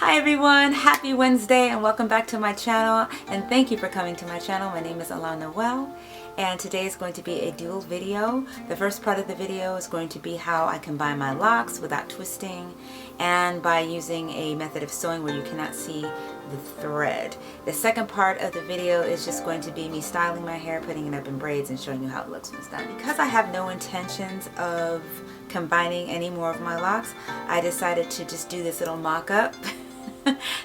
Hi everyone, happy Wednesday and welcome back to my channel, and thank you for coming to my channel. My name is Alana Well, and today is going to be a dual video. The first part of the video is going to be how I combine my locks without twisting and by using a method of sewing where you cannot see the thread. The second part of the video is just going to be me styling my hair, putting it up in braids, and showing you how it looks when it's done. Because I have no intentions of combining any more of my locks, I decided to just do this little mock-up.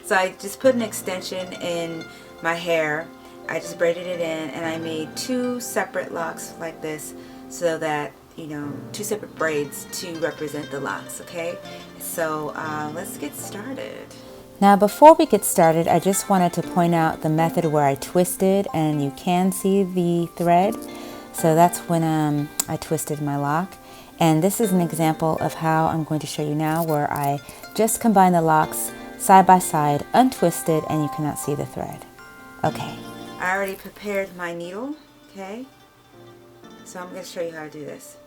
So I just put an extension in my hair, I just braided it in, and I made two separate locks like this so that, you know, two separate braids to represent the locks, okay? So let's get started. Now before we get started, I just wanted to point out the method where I twisted and you can see the thread. So that's when I twisted my lock. And this is an example of how I'm going to show you now, where I just combine the locks side by side, untwisted, and you cannot see the thread. Okay. I already prepared my needle, okay? So I'm going to show you how to do this.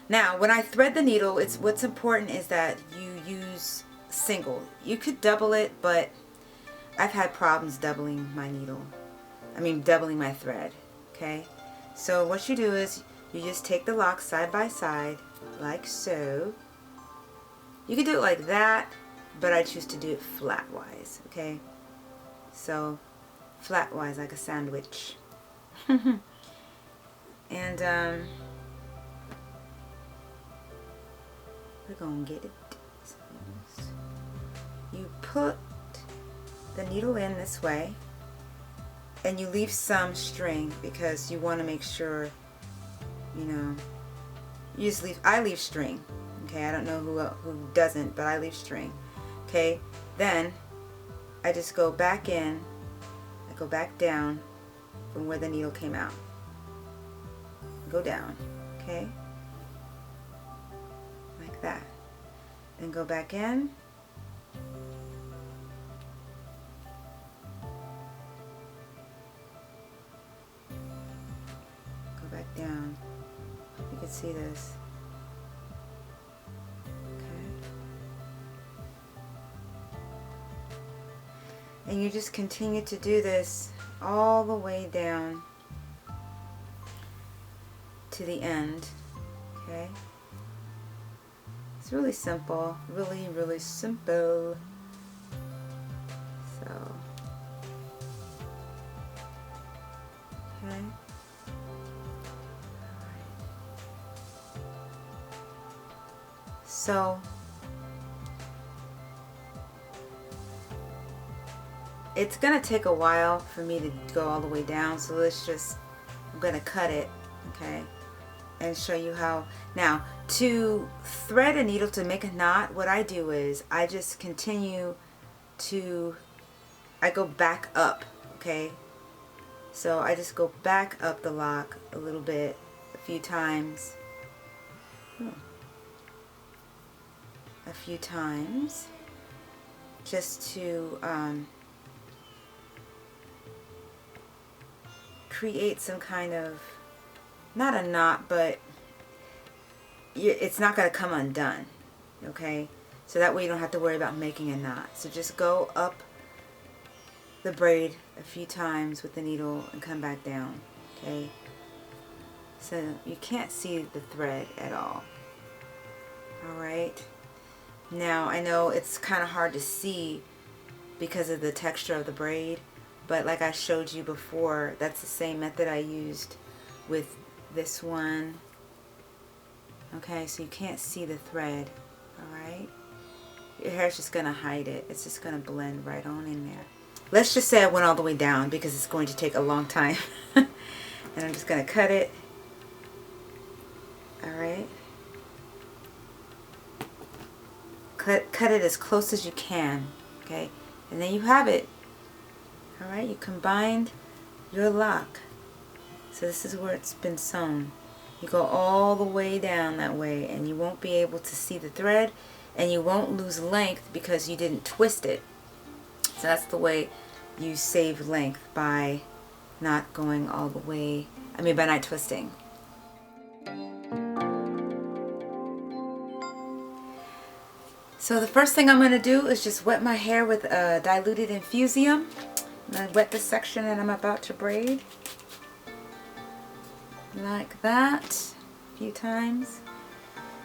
Now, when I thread the needle, what's important is that you use single. You could double it, but I've had problems doubling my needle. Doubling my thread, okay? So what you do is you just take the locks side by side, like so. You can do it like that, but I choose to do it flatwise, okay? So, flatwise, like a sandwich. And, we're gonna get it. So, you put the needle in this way, and you leave some string because you want to make sure, you know, you just leave, I leave string, okay? I don't know who doesn't, but I leave string. Okay, then I just go back in, I go back down from where the needle came out. Go down, okay? Like that. Then go back in. Go back down. Hope you can see this. And you just continue to do this all the way down to the end, okay? It's really simple, really, really simple. So, okay. All right. So, it's gonna take a while for me to go all the way down, so I'm gonna cut it, okay, and show you how. Now, to thread a needle to make a knot, what I do is I just continue to, I go back up, okay, so I just go back up the lock a little bit, a few times, just to create some kind of, not a knot, but it's not going to come undone, okay? So that way you don't have to worry about making a knot. So just go up the braid a few times with the needle and come back down, okay? So you can't see the thread at all. Alright? Now I know it's kind of hard to see because of the texture of the braid, but like I showed you before, that's the same method I used with this one. Okay, so you can't see the thread, alright? Your hair's just going to hide it. It's just going to blend right on in there. Let's just say I went all the way down because it's going to take a long time. And I'm just going to cut it. Alright? Cut it as close as you can, okay? And then you have it. Alright, you combined your lock. So this is where it's been sewn. You go all the way down that way, and you won't be able to see the thread, and you won't lose length because you didn't twist it. So that's the way you save length, by not going all the way, by not twisting. So the first thing I'm going to do is just wet my hair with diluted infusium. I'm going to wet the section that I'm about to braid. Like that. A few times.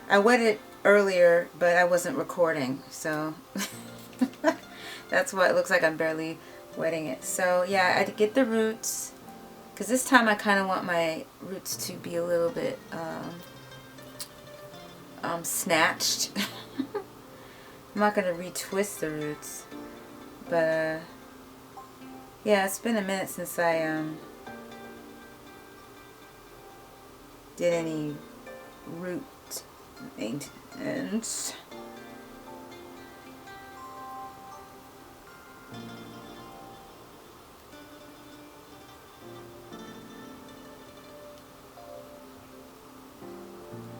I wet it earlier, but I wasn't recording, so that's why it looks like I'm barely wetting it. So yeah, I get the roots, because this time I kind of want my roots to be a little bit snatched. I'm not going to retwist the roots, but yeah, it's been a minute since I did any root maintenance.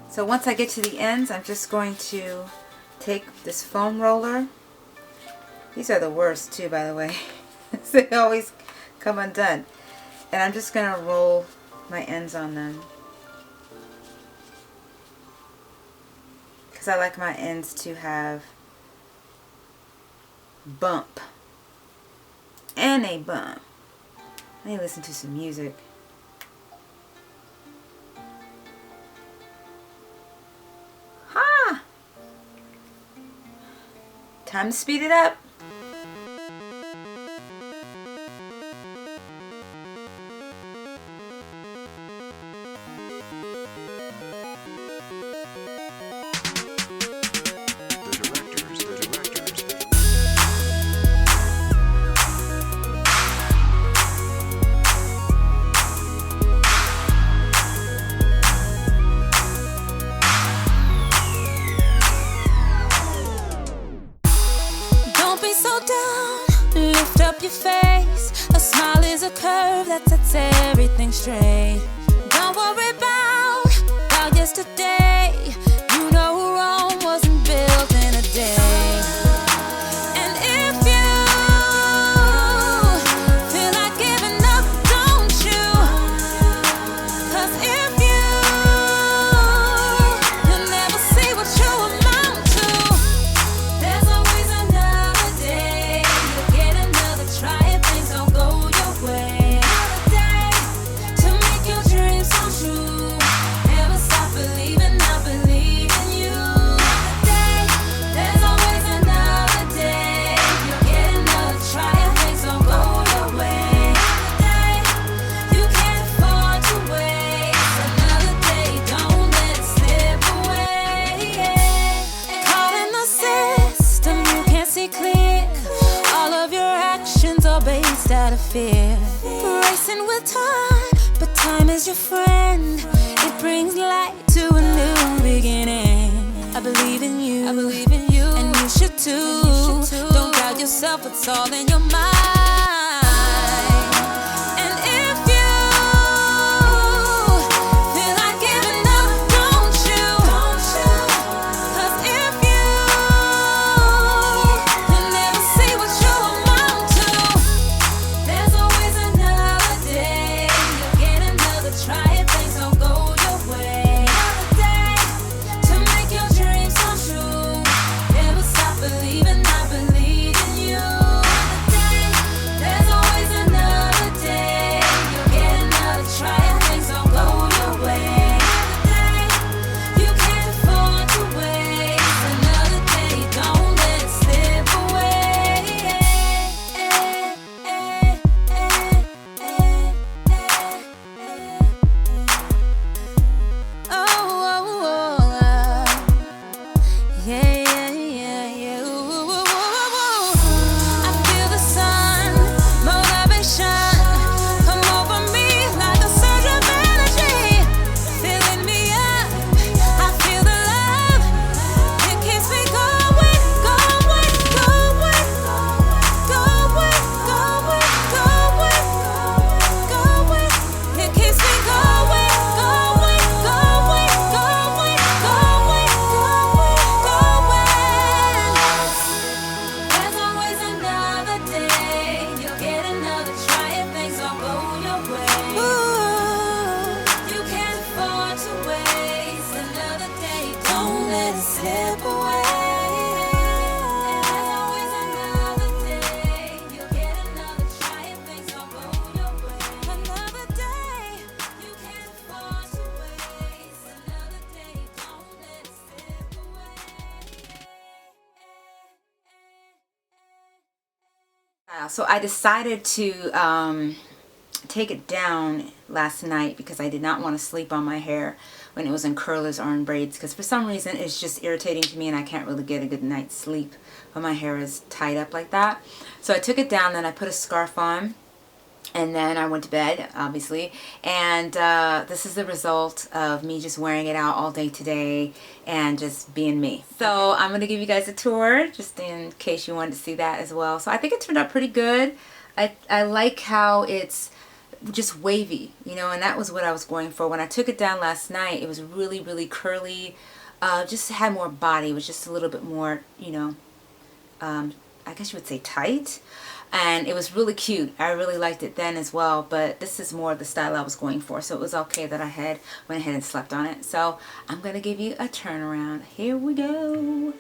So once I get to the ends, I'm just going to take this foam roller. These are the worst too, by the way. They always come undone. And I'm just going to roll my ends on them, because I like my ends to have bump and a bump. Let me listen to some music. Time to speed it up. Lift up your face. A smile is a curve that sets everything straight. Don't worry about yesterday. You know Rome wasn't built in a day. And if you feel like giving up, don't you? 'Cause if you'll never see what you amount to. There's always another day. You'll get another try if things don't go your way. Another day to make your dreams come true. Never stop believing, I believe in you. Another day, there's always another day. You'll get another try if things don't go your way. Another day, you can't afford to waste. Another day, don't let it slip away. Caught in the system, you can't see clear. All of your actions are based out of fear. Racing with time, but time is your friend. It brings light to a new beginning. I believe in you, and you should too. Don't doubt yourself, it's all in your mind. And if you feel like giving up, don't you? 'Cause if you'll never see what you amount to. There's always another day. You'll get another try if things don't go your way. Another day to make your dreams come true. Never stop believing, I believe in you. Another day, So I decided to take it down last night because I did not want to sleep on my hair when it was in curlers or in braids, because for some reason it's just irritating to me and I can't really get a good night's sleep when my hair is tied up like that. So I took it down, then I put a scarf on, and then I went to bed, obviously, and this is the result of me just wearing it out all day today and just being me. So I'm going to give you guys a tour just in case you wanted to see that as well. So I think it turned out pretty good. I like how it's just wavy, you know, and that was what I was going for. When I took it down last night, it was really, really curly, just had more body. It was just a little bit more, you know, I guess you would say tight, and it was really cute. I really liked it then as well, but this is more the style I was going for, so it was okay that I went ahead and slept on it. So I'm gonna give you a turnaround. Here we go.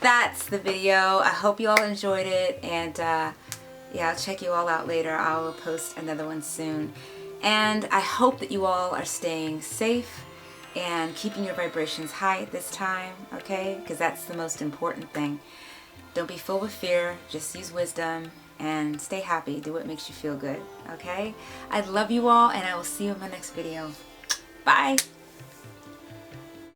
That's the video. I hope you all enjoyed it, and yeah, I'll check you all out later. I will post another one soon, and I hope that you all are staying safe and keeping your vibrations high at this time, okay? Because that's the most important thing. Don't be filled with fear. Just use wisdom and stay happy. Do what makes you feel good, okay? I love you all, and I will see you in my next video. Bye.